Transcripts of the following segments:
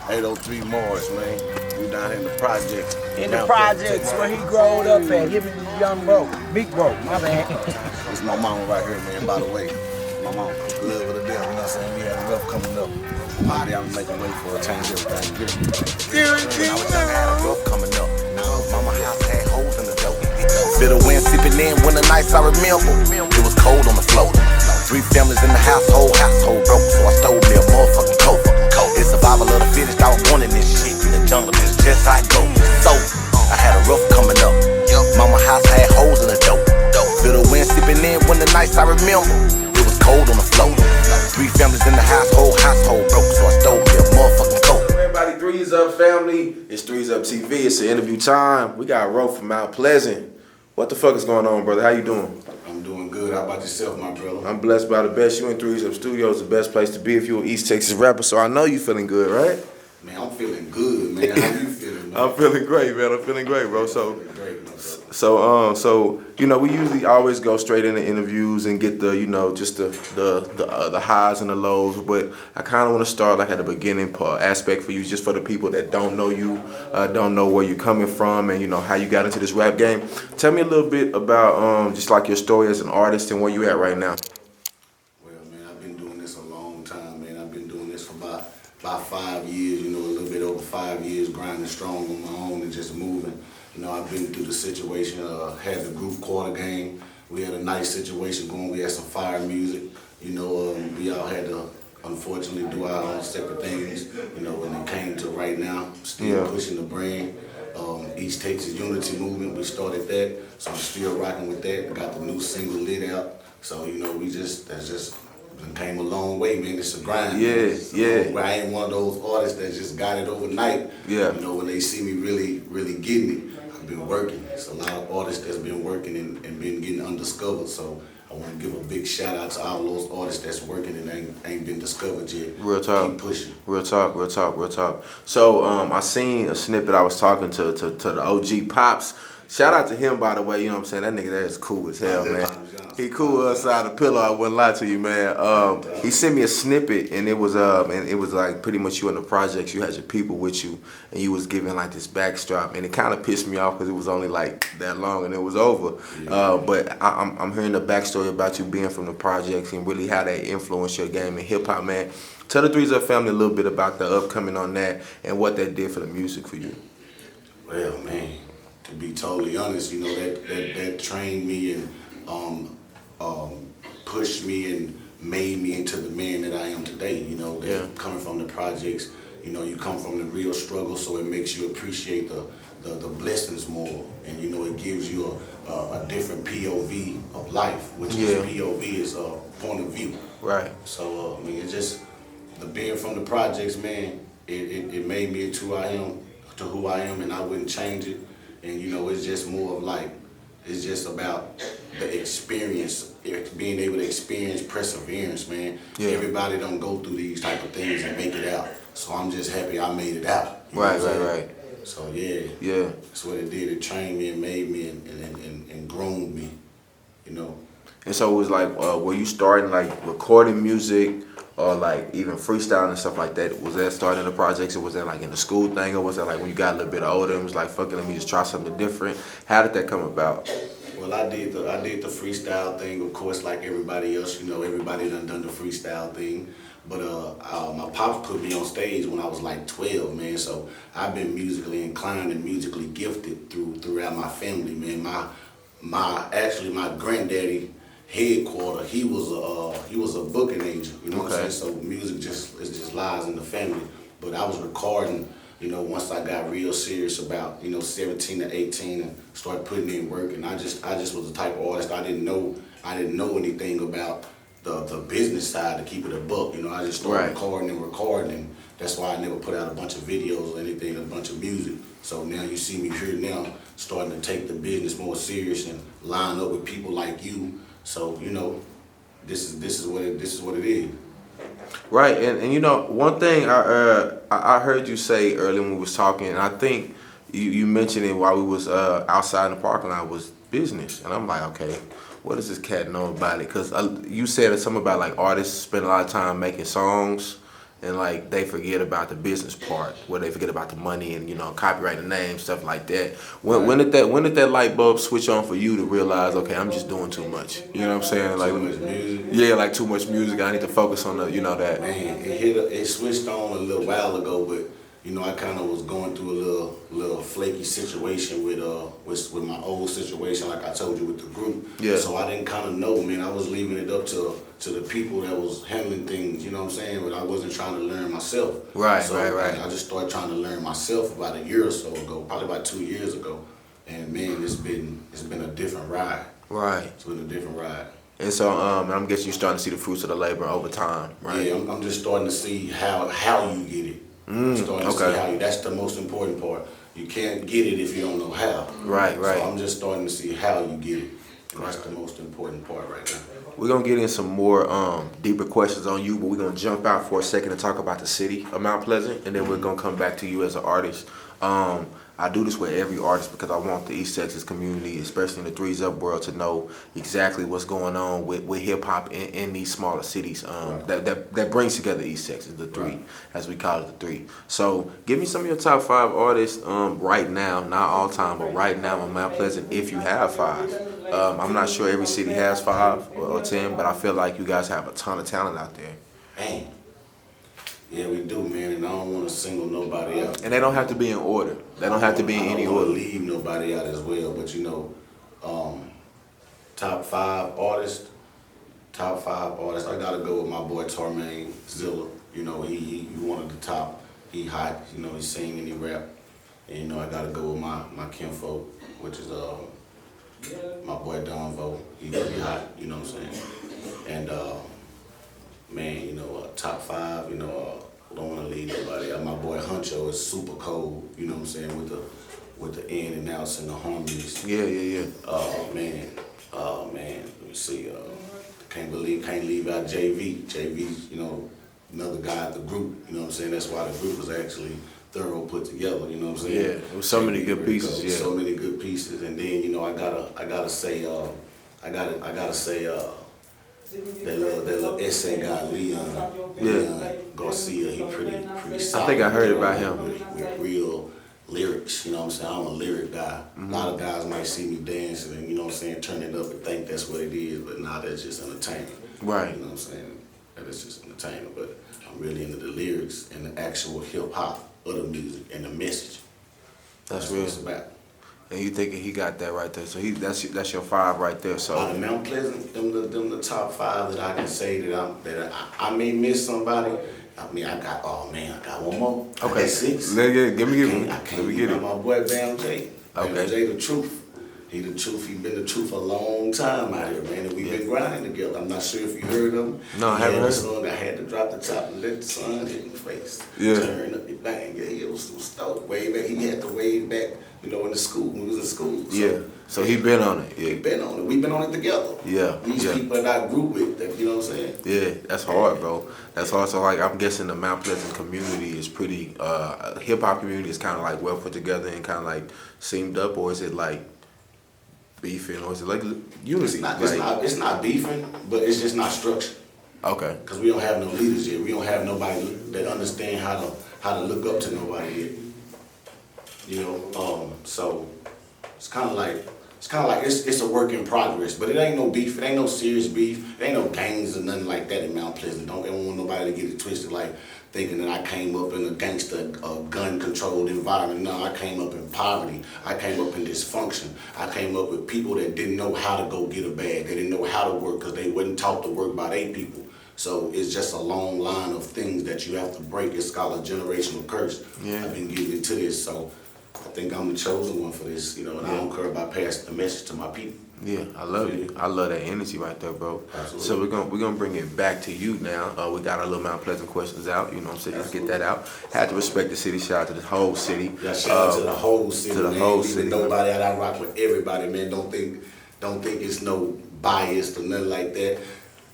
803 Morris, man. We down here in the projects. In the projects where he growed up at, him and his young bro, big bro, my bad. This is my mama right here, man, by the way. My mama good with a deal, you know what I'm saying? We had a rough coming up. My I'm making way for a change everything. Get it. When I was young, I had a rough coming up. Mama house had holes in the door. Feel the wind sipping in when the nights I remember. It was cold on the floor. 3 families in the household broke, so I stole me a motherfucking coat. It's survival of the fittest, I was born in this shit. The jungle is just how I go. So, I had a rough coming up. Mama house had holes in the door. Feel the wind sipping in when the nights I remember. It was cold on the floor. 3 families in the household broke, so I stole me a motherfucking coat. Everybody, 3's Up family. It's 3's Up TV. It's the interview time. We got Roe from Mount Pleasant. What the fuck is going on, brother? How you doing? I'm doing good. How about yourself, my brother? I'm blessed by the best. You in 3's Up Studios, the best place to be if you're an East Texas rapper. So I know you feeling good, right? Man, I'm feeling good, man. How you feeling, man? I'm feeling great, man. I'm feeling great, bro. So we usually always go straight into interviews and get the, just the highs and the lows. But I kind of want to start like at the beginning part aspect for you, just for the people that don't know you, don't know where you're coming from, and how you got into this rap game. Tell me a little bit about just like your story as an artist and where you at right now. Well, man, I've been doing this a long time, man. I've been doing this for about 5 years. A little bit over 5 years, grinding strong on my own and just moving. I've been through the situation, had the group Quartergang. We had a nice situation going. We had some fire music. We all had to, unfortunately, do our own separate things. When it came to right now, still pushing the brand. East Texas Unity Movement, we started that. So I'm still rocking with that. Got the new single lit out. So, that's just came a long way, man. It's a grind. Yeah. I ain't one of those artists that just got it overnight. Yeah. When they see me really, really getting it. Been working. It's a lot of artists that's been working and been getting undiscovered. So I want to give a big shout out to all those artists that's working and ain't been discovered yet. Real talk. Keep pushing. Real talk. So I seen a snippet. I was talking to the OG Pops. Shout out to him, by the way. You know what I'm saying? That nigga there is cool as hell, man. He cool outside the pillow. I wouldn't lie to you, man. He sent me a snippet, and it was like pretty much you in the projects. You had your people with you, and you was giving like this backstrap, and it kind of pissed me off because it was only like that long, and it was over. But I'm hearing the backstory about you being from the projects and really how that influenced your game in hip hop, man. Tell the 3's Up family a little bit about the upcoming on that and what that did for the music for you. Well, man, to be totally honest, that trained me and pushed me and made me into the man that I am today. Coming from the projects, you come from the real struggle, so it makes you appreciate the blessings more, and it gives you a different POV of life, which is POV is a point of view. Right. So it's just the being from the projects, man. It made me into who I am, and I wouldn't change it. And it's just more of like, it's just about the experience, being able to experience perseverance, man. Yeah. Everybody don't go through these type of things and make it out. So I'm just happy I made it out. Right. So yeah, that's what it did. It trained me and made me and groomed me, And so it was like, were you starting like recording music or like even freestyling and stuff like that? Was that starting the projects, or was that like in the school thing, or was that like when you got a little bit older and was like, fuck it, let me just try something different? How did that come about? Well, I did the freestyle thing, of course, like everybody else. Everybody done the freestyle thing. But my pops put me on stage when I was like 12, man. So I've been musically inclined and musically gifted throughout my family, man. My granddaddy headquarter, he was a booking agent. What I'm saying? So music just lies in the family. But I was recording. Once I got real serious about, 17 to 18 and started putting in work, and I just was the type of artist I didn't know anything about the business side, to keep it a buck. I just started recording, and that's why I never put out a bunch of videos or anything, a bunch of music. So now you see me here now, starting to take the business more serious and line up with people like you. So this is what it is. Right, and one thing I heard you say earlier when we was talking, and I think you mentioned it while we was outside in the parking lot, was business, and I'm like, okay, what does this cat know about it? Because you said something about like artists spend a lot of time making songs and like they forget about the business part, where they forget about the money and copyright the name, stuff like that. When did that light bulb switch on for you to realize, okay, I'm just doing too much? You know what I'm saying? Like Too much music. yeah, like too much music. I need to focus on the that. Man, it switched on a little while ago, but I kind of was going through a little flaky situation with my old situation, like I told you with the group. Yeah. So I didn't kind of know, man. I was leaving it up to the people that was handling things. You know what I'm saying? But I wasn't trying to learn myself. Right, so right. I just started trying to learn myself about a year or so ago, probably about 2 years ago. And man, it's been a different ride. Right. It's been a different ride. And so I'm guessing you're starting to see the fruits of the labor over time, right? Yeah, I'm just starting to see how you get it. I'm starting to see how that's the most important part. You can't get it if you don't know how. Right. So I'm just starting to see how you get it. And that's the most important part right now. We're gonna get in some more deeper questions on you, but we're gonna jump out for a second and talk about the city of Mount Pleasant, and then we're gonna come back to you as an artist. I do this with every artist because I want the East Texas community, especially in the 3's Up world, to know exactly what's going on with hip hop in these smaller cities that brings together East Texas, the 3, as we call it, the 3. So give me some of your top 5 artists right now, not all time, but right now in Mount Pleasant, if you have 5. I'm not sure every city has 5 or 10, but I feel like you guys have a ton of talent out there. Man. Yeah, we do, man, and I don't want to single nobody out. And they don't have to be in order. They don't have to be in any order. I don't want to leave nobody out as well, but top 5 artists, I gotta go with my boy Tormain Zilla. He one of the top. He hot. He sing and he rap. And I gotta go with my kinfolk, which is my boy Donvo. He hot. You know what I'm saying? And man, top 5. Don't want to leave nobody out. My boy Huncho is super cold. You know what I'm saying, with the in and outs and the harmonies. Yeah. Oh man. Let me see. Can't leave out JV. JV's, another guy at the group. You know what I'm saying? That's why the group was actually thorough put together. You know what I'm saying? Yeah, it was so many good pieces. Yeah, so many good pieces. And then I gotta say that little essay guy Leon Garcia. He pretty solid. I think I heard about him. With real lyrics, you know what I'm saying? I'm a lyric guy. A lot of guys might see me dancing and, turn it up and think that's what it is, but nah, that's just entertainment. Right. You know what I'm saying? That is just entertainment, but I'm really into the lyrics and the actual hip hop of the music and the message. That's what real. it's about. And you thinking he got that right there? So that's your 5 right there. So out of Mount Pleasant, them the top 5 that I can say that I may miss somebody. I mean, I got one more. Okay, That's 6. Give me Let me get it. My boy Bam J. Okay. Bam J, the truth. He the truth. He been the truth a long time out here, man. And we've been grinding together. I'm not sure if you heard him. No, I haven't heard. Song, I had to drop the top and let the sun hit in the face. Yeah. Turn up the bang. Yeah, it was dope. Way back. He had to way back. In the school, when we was in school. So, yeah, so he been on it. Yeah. He been on it. We been on it together. Yeah. These people that I grew with, you know what I'm saying? Yeah, that's hard, bro. That's hard. So like, I'm guessing the Mount Pleasant community is pretty, hip hop community is kind of like well put together and kind of like seamed up, or is it like beefing, or is it like unity? It's not beefing, but it's just not structured. Okay. Because we don't have no leaders yet. We don't have nobody that understand how to look up to nobody yet. So it's kind of like it's a work in progress, but it ain't no beef. It ain't no serious beef. It ain't no gangs or nothing like that in Mount Pleasant. Don't want nobody to get it twisted, like thinking that I came up in a gangster, gun-controlled environment. No, I came up in poverty. I came up in dysfunction. I came up with people that didn't know how to go get a bag. They didn't know how to work because they wasn't taught to work by their people. So it's just a long line of things that you have to break. It's called a generational curse. Yeah. I've been getting into this, so I think I'm the chosen one for this, and I don't care about passing the message to my people. Yeah, I love it. I love that energy right there, bro. Absolutely. So we're gonna bring it back to you now. We got our little Mount Pleasant questions out. You know what I'm saying? Let's get that out. Had to respect the city. Shout out to the whole city. Yeah, shout out to the whole city. To the man. whole Leaving city. Nobody out. I rock with everybody, man. Don't think it's no bias or nothing like that.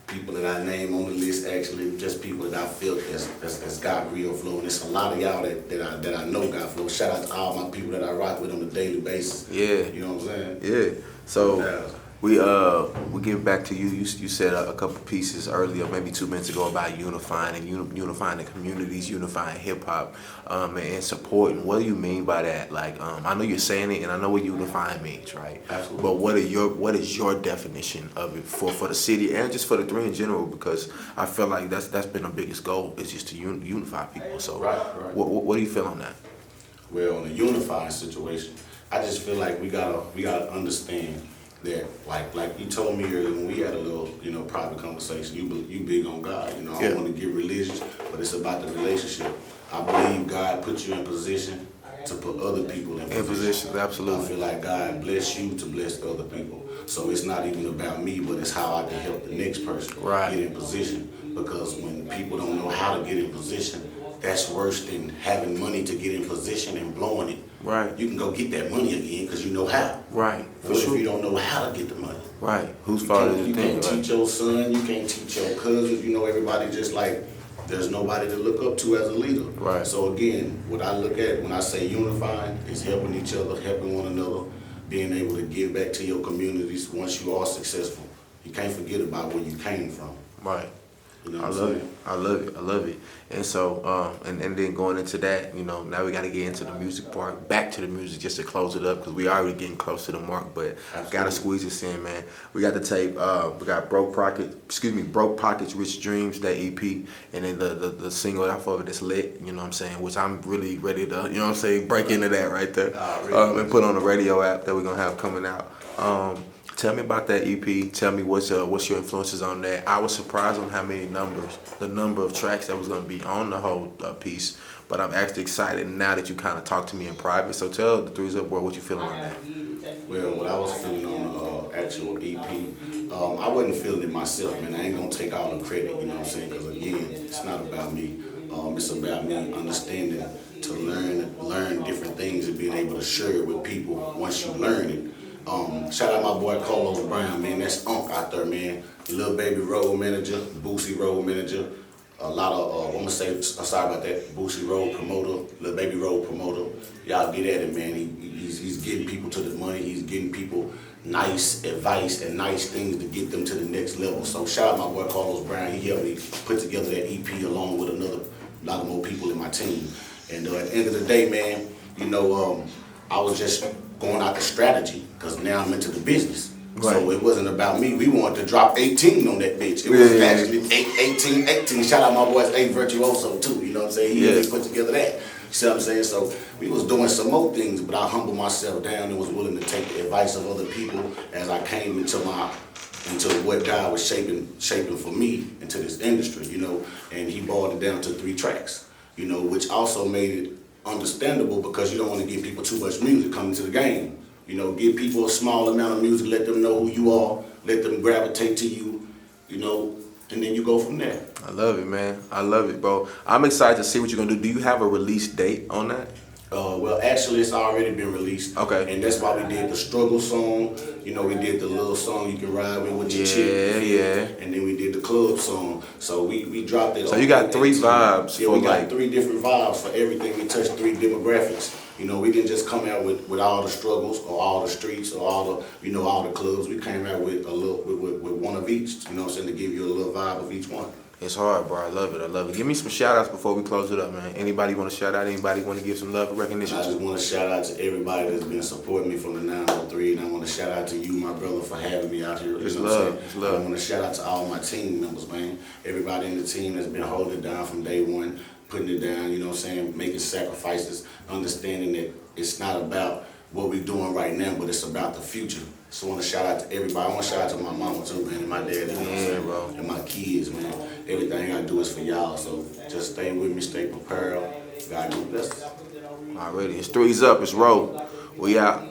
People that I name on the list actually just people that I feel that's got real flow. And it's a lot of y'all that I know got flow. Shout out to all my people that I rock with on a daily basis. Yeah. You know what I'm saying? Yeah. So we getting back to you. You said a couple pieces earlier, maybe 2 minutes ago, about unifying and unifying the communities, unifying hip hop, and supporting. What do you mean by that? Like, I know you're saying it, and I know what unifying means, right? Absolutely. But what is your definition of it for the city and just for the three in general? Because I feel like that's been the biggest goal, is just to unify people. So, Right. What do you feel on that? Well, in a unifying situation, I just feel like we gotta understand that, like you told me earlier when we had a little, private conversation. You big on God, I don't want to get religious, but it's about the relationship. I believe God put you in position to put other people in position. Absolutely. I feel like God bless you to bless other people. So it's not even about me, but it's how I can help the next person get in position. Because when people don't know how to get in position, that's worse than having money to get in position and blowing it. Right. You can go get that money again because you know how. Right. What if you don't know how to get the money? Right. Whose fault is it? You can't teach your son, you can't teach your cousins, everybody just like, there's nobody to look up to as a leader. Right. So again, what I look at when I say unifying is helping each other, helping one another, being able to give back to your communities once you are successful. You can't forget about where you came from. Right. I love it. And so, and then going into that, now we got to get into the music part, back to the music just to close it up, because we already getting close to the mark, but got to squeeze this in, man. We got the tape, we got Broke Pockets, Rich Dreams, that EP, and then the single off of it that's lit, which I'm really ready to, break into that right there, and put on the radio app that we're going to have coming out. Tell me about that EP. Tell me what's your influences on that. I was surprised on the number of tracks that was going to be on the whole piece. But I'm actually excited now that you kind of talked to me in private. So tell the 3's Up world what you feeling on that. Well, what I was feeling on the actual EP, I wasn't feeling it myself, man. I ain't gonna take all the credit, because again, it's not about me. It's about me understanding to learn different things and being able to share it with people once you learn it. Shout out my boy Carlos Brown, man. That's Unc out there, man. Little Baby Road Manager, Boosie Road Manager. A lot of, I'm gonna say, sorry about that, Boosie Road Promoter, Little Baby Road Promoter. Y'all get at it, man. He's getting people to the money. He's getting people nice advice and nice things to get them to the next level. So shout out my boy Carlos Brown. He helped me put together that EP along with a lot of more people in my team. And at the end of the day, man, I was just going out the strategy, because now I'm into the business. Right. So it wasn't about me. We wanted to drop 18 on that bitch. It was actually 18. Shout out my boys, A Virtuoso too. You know what I'm saying? He really put together that. You see what I'm saying? So we was doing some more things, but I humbled myself down and was willing to take the advice of other people as I came into what God was shaping for me into this industry, and he boiled it down to 3 tracks, which also made it understandable, because you don't want to give people too much music coming to the game. Give people a small amount of music, let them know who you are, let them gravitate to you, and then you go from there. I love it, man. I love it, bro. I'm excited to see what you're going to do. Do you have a release date on that? Well, actually, it's already been released. Okay. And that's why we did the struggle song. We did the little song you can ride with your chick. Yeah. And then we did the club song. So we dropped it. So you got 3 vibes. Yeah, we got 3 different vibes for everything. We touched 3 demographics. We didn't just come out with all the struggles or all the streets or all the, all the clubs. We came out with with one of each, to give you a little vibe of each one. It's hard, bro. I love it. Give me some shout outs before we close it up, man. Anybody want to shout out? Anybody want to give some love and recognition? I just want to shout out to everybody that's been supporting me from the 903, and I want to shout out to you, my brother, for having me out here. It's love. I want to shout out to all my team members, man. Everybody in the team that's been holding it down from day one, putting it down, making sacrifices, understanding that it's not about what we're doing right now, but it's about the future. So I want to shout out to everybody. I want to shout out to my mama too, man, and my dad, bro. And my kids, man. Everything I do is for y'all, so just stay with me, stay prepared. God bless us. Already, it's 3's Up, it's Roe. We out.